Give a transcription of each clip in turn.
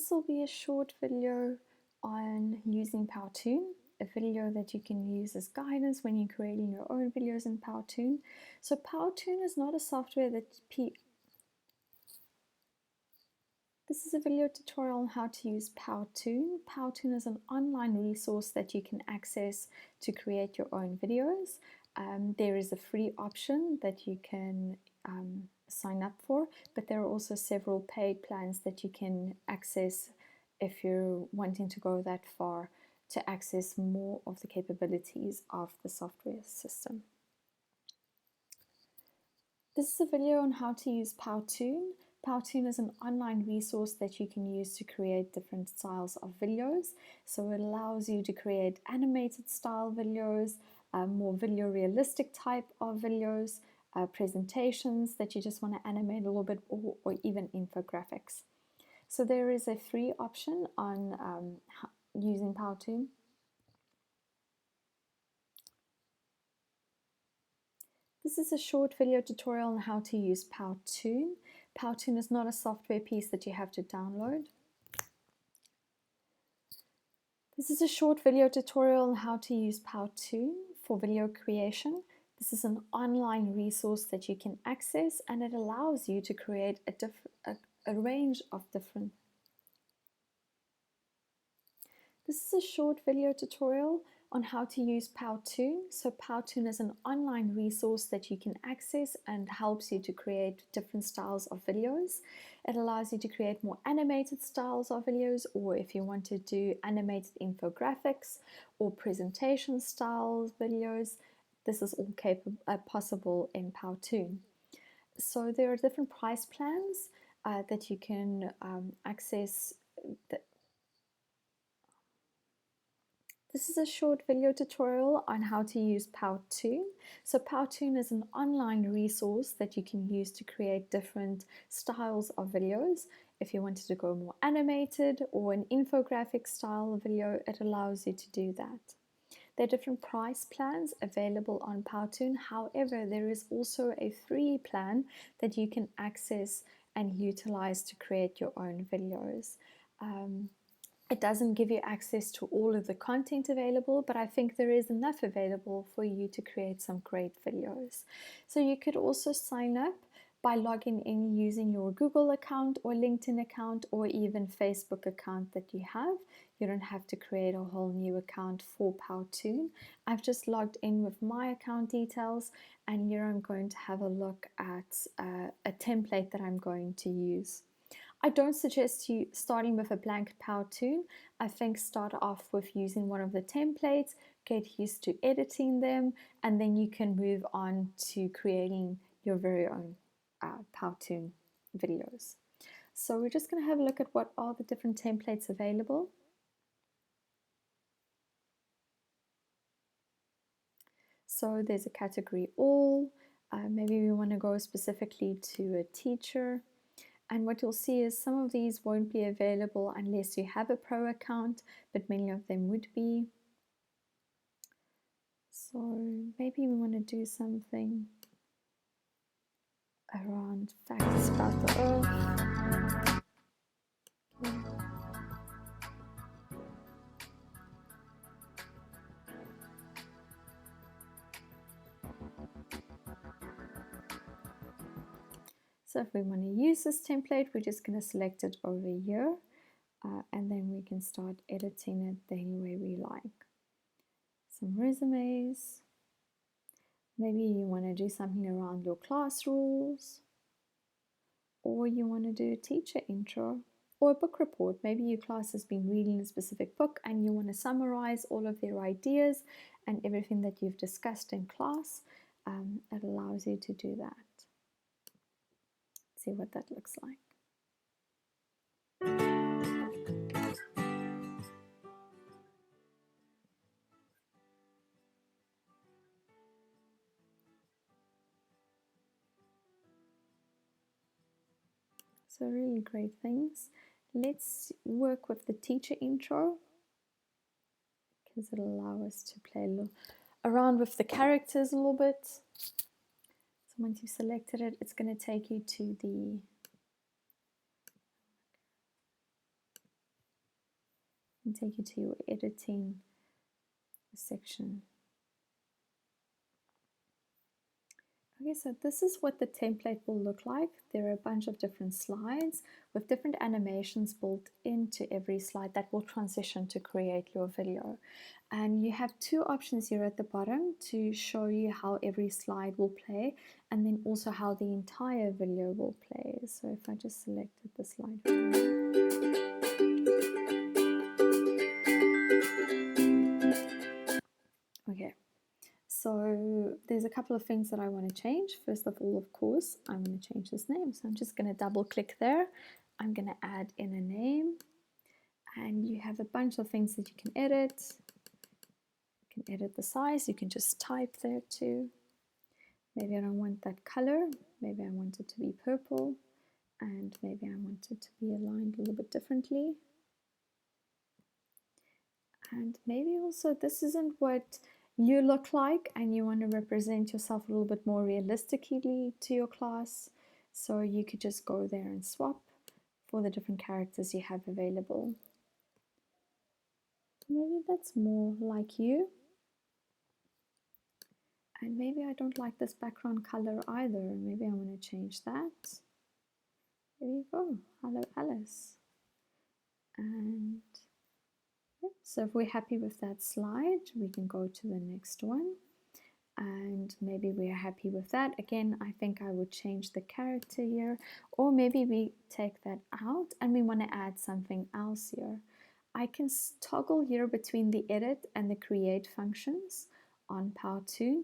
This will be a short video on using Powtoon, a video that you can use as guidance when you're creating your own videos in Powtoon. So Powtoon is not a software that This is a video tutorial on how to use Powtoon. Powtoon is an online resource that you can access to create your own videos. There is a free option that you can sign up for, but there are also several paid plans that you can access if you're wanting to go that far to access more of the capabilities of the software system. This is a video on how to use Powtoon. Powtoon is an online resource that you can use to create different styles of videos. So it allows you to create animated style videos, more video realistic type of videos, presentations that you just want to animate a little bit, or even infographics. So there is a free option on using Powtoon. This is a short video tutorial on how to use Powtoon. Powtoon is not a software piece that you have to download. This is a short video tutorial on how to use Powtoon for video creation. This is an online resource that you can access, and it allows you to create a range of different. This is a short video tutorial on how to use Powtoon. So Powtoon is an online resource that you can access and helps you to create different styles of videos. It allows you to create more animated styles of videos, or if you want to do animated infographics or presentation style videos, this is all possible in Powtoon. So there are different price plans that you can access. This is a short video tutorial on how to use Powtoon. So Powtoon is an online resource that you can use to create different styles of videos. If you wanted to go more animated or an infographic style video, it allows you to do that. There are different price plans available on Powtoon. However, there is also a free plan that you can access and utilize to create your own videos. It doesn't give you access to all of the content available, but I think there is enough available for you to create some great videos. So you could also sign up by logging in using your Google account or LinkedIn account or even Facebook account that you have. You don't have to create a whole new account for Powtoon. I've just logged in with my account details, and here I'm going to have a look at a template that I'm going to use. I don't suggest you starting with a blank Powtoon. I think start off with using one of the templates, get used to editing them, and then you can move on to creating your very own Powtoon videos. So we're just going to have a look at what are the different templates available. So there's a category all, maybe we want to go specifically to a teacher. And what you'll see is some of these won't be available unless you have a pro account, but many of them would be. So maybe we want to do something around facts about the earth. Okay. So if we want to use this template, we're just going to select it over here, and then we can start editing it the any way we like. Some resumes. Maybe you want to do something around your class rules, or you want to do a teacher intro, or a book report. Maybe your class has been reading a specific book and you want to summarize all of their ideas and everything that you've discussed in class. It allows you to do that. See what that looks like. So really great things. Let's work with the teacher intro because it'll allow us to play around with the characters a little bit. So once you've selected it, it's going to take you to the can take you to your editing section. Okay, so this is what the template will look like. There are a bunch of different slides with different animations built into every slide that will transition to create your video. And you have two options here at the bottom to show you how every slide will play, and then also how the entire video will play. So if I just selected the slide. Okay. So there's a couple of things that I want to change. First of all, of course, I'm going to change this name. So I'm just going to double click there. I'm going to add in a name, and you have a bunch of things that you can edit. You can edit the size. You can just type there too. Maybe I don't want that color. Maybe I want it to be purple, and maybe I want it to be aligned a little bit differently. And maybe also this isn't what you look like and you want to represent yourself a little bit more realistically to your class. So you could just go there and swap for the different characters you have available. Maybe that's more like you. And maybe I don't like this background color either. Maybe I want to change that. There you go. Hello, Alice. And so if we're happy with that slide, we can go to the next one. And maybe we are happy with that. Again, I think I would change the character here, or maybe we take that out and we want to add something else here. I can toggle here between the edit and the create functions on Powtoon.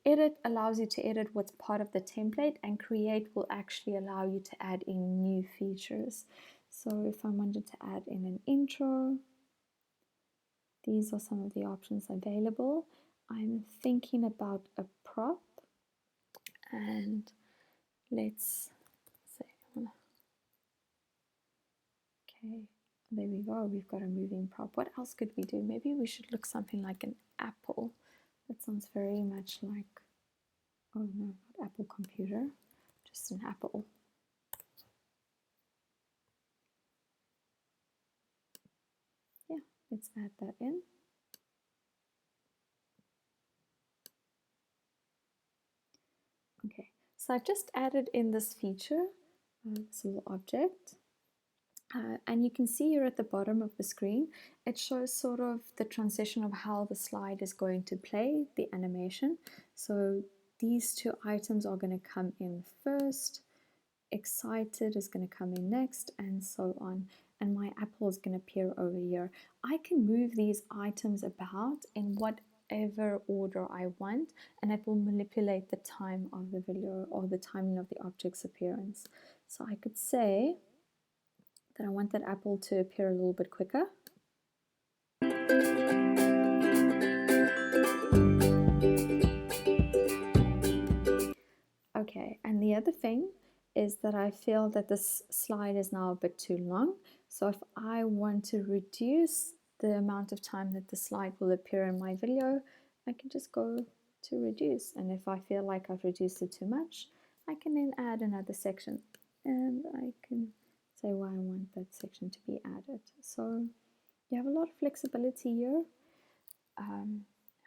Edit allows you to edit what's part of the template, and create will actually allow you to add in new features. So if I wanted to add in an intro, these are some of the options available. I'm thinking about a prop, and let's say, okay, there we go, we've got a moving prop. What else could we do? Maybe we should look something like an apple. That sounds very much like, oh no, not Apple computer, just an apple. Yeah, let's add that in. Okay, so I've just added in this feature, this little object. And you can see here at the bottom of the screen, it shows sort of the transition of how the slide is going to play, the animation. So these two items are going to come in first, excited is going to come in next, and so on. And my apple is going to appear over here. I can move these items about in whatever order I want, and it will manipulate the time of the video or the timing of the object's appearance. So I could say that I want that apple to appear a little bit quicker. Okay, and the other thing is that I feel that this slide is now a bit too long. So if I want to reduce the amount of time that the slide will appear in my video, I can just go to reduce. And if I feel like I've reduced it too much, I can then add another section, and I can say why I want that section to be added. So you have a lot of flexibility here,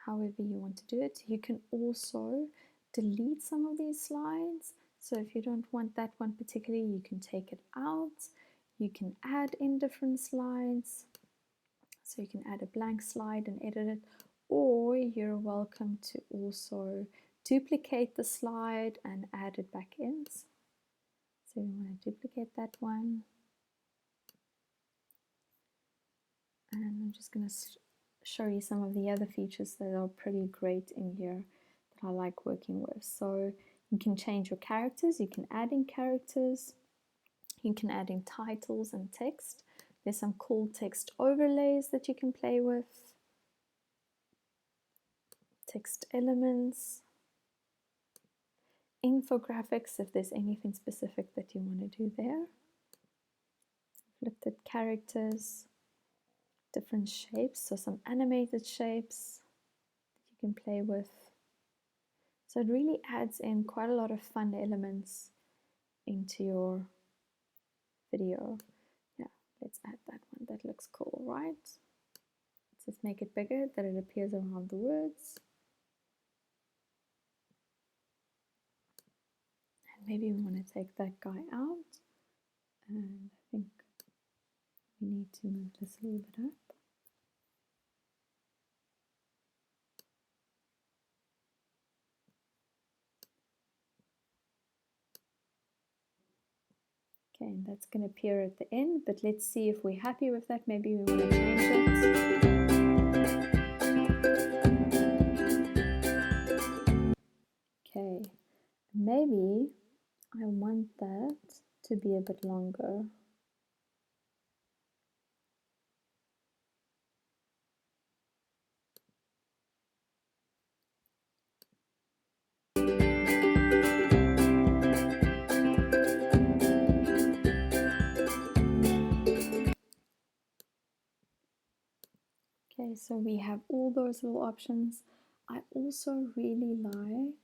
however you want to do it. You can also delete some of these slides. So if you don't want that one particularly, you can take it out. You can add in different slides. So you can add a blank slide and edit it, or you're welcome to also duplicate the slide and add it back in. So we want to duplicate that one. And I'm just going to show you some of the other features that are pretty great in here that I like working with. So you can change your characters, you can add in characters, you can add in titles and text. There's some cool text overlays that you can play with, text elements, infographics if there's anything specific that you want to do there. I've looked at characters, different shapes, so some animated shapes that you can play with. So it really adds in quite a lot of fun elements into your video. Yeah, Let's add that one. That looks cool, right? Let's just make it bigger that it appears around the words. And maybe we want to take that guy out. And I think we need to move this a little bit up. Okay, and that's going to appear at the end, but let's see if we're happy with that. Maybe we want to change it. Okay, maybe I want that to be a bit longer. Okay, so we have all those little options. I also really like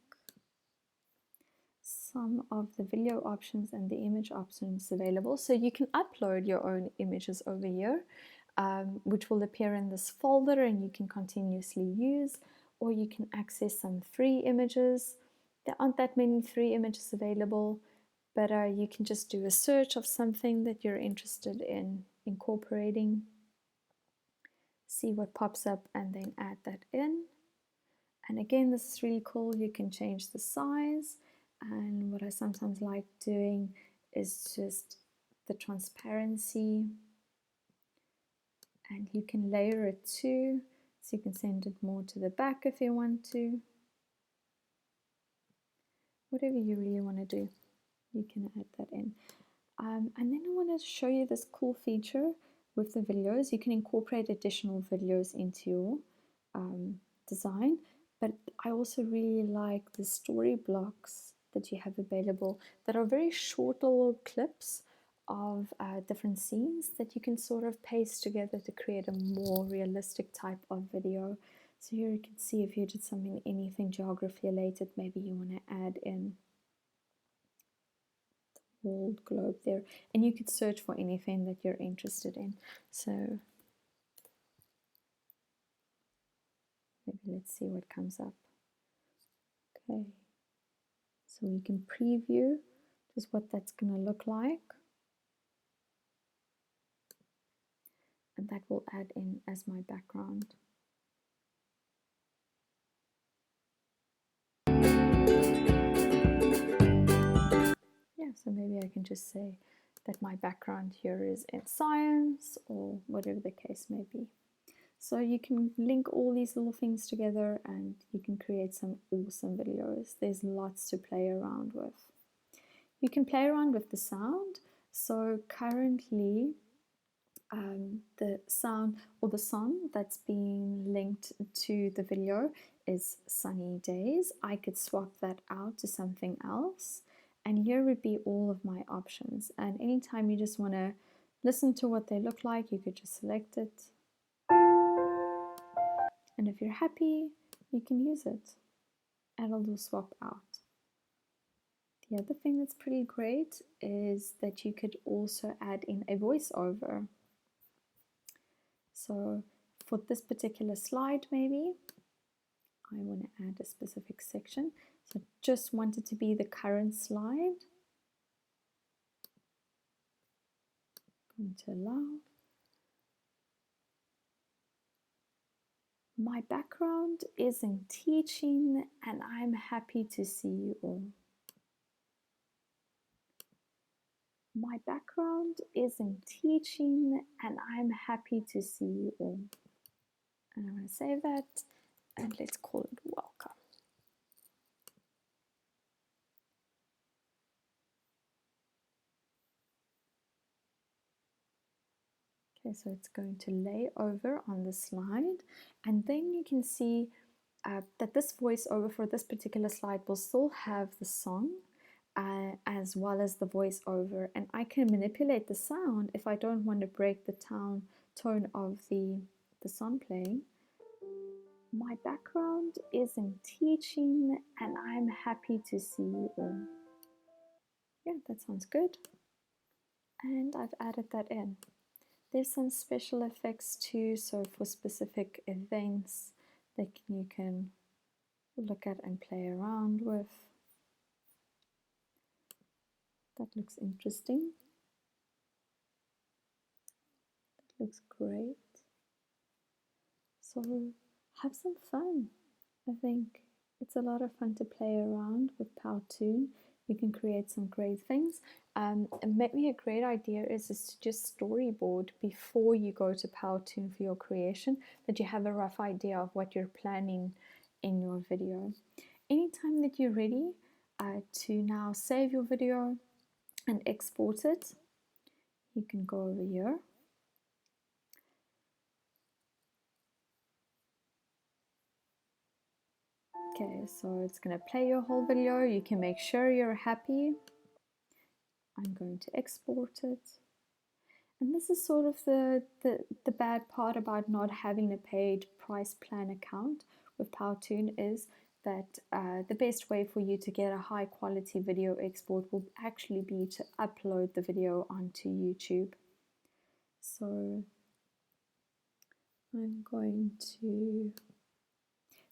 some of the video options and the image options available. So you can upload your own images over here, which will appear in this folder and you can continuously use, or you can access some free images. There aren't that many free images available, but you can just do a search of something that you're interested in incorporating, see what pops up, and then add that in. And again, this is really cool. You can change the size, and what I sometimes like doing is just the transparency, and you can layer it too, so you can send it more to the back if you want to. Whatever you really want to do, you can add that in. And then I want to show you this cool feature with the videos. You can incorporate additional videos into your design, but I also really like the story blocks that you have available that are very short little clips of different scenes that you can sort of paste together to create a more realistic type of video. So here you can see if you did something, anything geography related, maybe you want to add in world globe there, and you could search for anything that you're interested in. So maybe let's see what comes up. Okay, so we can preview just what that's going to look like, and that will add in as my background. Yeah, so maybe I can just say that my background here is in science, or whatever the case may be. So you can link all these little things together and you can create some awesome videos. There's lots to play around with. You can play around with the sound. So currently the sound or the song that's being linked to the video is Sunny Days. I could swap that out to something else, and here would be all of my options. And anytime you just want to listen to what they look like, you could just select it, and if you're happy, you can use it and it'll swap out. The other thing that's pretty great is that you could also add in a voiceover. So for this particular slide, maybe I want to add a specific section. So just want it to be the current slide. Going to allow. My background is in teaching, and I'm happy to see you all. My background is in teaching, and I'm happy to see you all. And I'm going to save that, and let's call it welcome. Okay, so it's going to lay over on the slide, and then you can see that this voiceover for this particular slide will still have the song as well as the voiceover, and I can manipulate the sound if I don't want to break the tone of the song playing. My background is in teaching, and I'm happy to see you all. Yeah, that sounds good. And I've added that in. There's some special effects too, so for specific events that you can look at and play around with. That looks interesting. That looks great. So have some fun. I think it's a lot of fun to play around with Powtoon. You can create some great things. And maybe a great idea is to just storyboard before you go to Powtoon for your creation, that you have a rough idea of what you're planning in your video. Anytime that you're ready to now save your video and export it, you can go over here. Okay, so it's going to play your whole video. You can make sure you're happy. I'm going to export it. And this is sort of the bad part about not having a paid price plan account with Powtoon, is that the best way for you to get a high quality video export will actually be to upload the video onto YouTube. So I'm going to...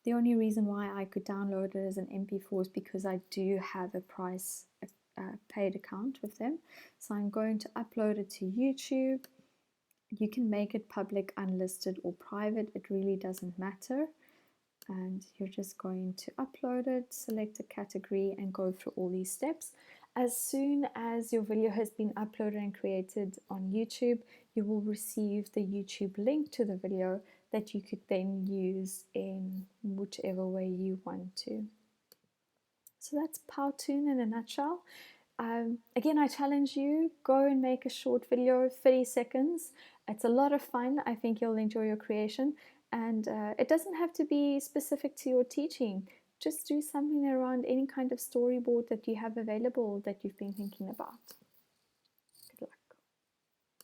The only reason why I could download it as an MP4 is because I do have a price paid account with them. So I'm going to upload it to YouTube. You can make it public, unlisted, or private. It really doesn't matter. And you're just going to upload it, select a category, and go through all these steps. As soon as your video has been uploaded and created on YouTube, you will receive the YouTube link to the video that you could then use in whichever way you want to. So that's Powtoon in a nutshell. Again, I challenge you, go and make a short video, 30 seconds. It's a lot of fun. I think you'll enjoy your creation. And it doesn't have to be specific to your teaching. Just do something around any kind of storyboard that you have available that you've been thinking about.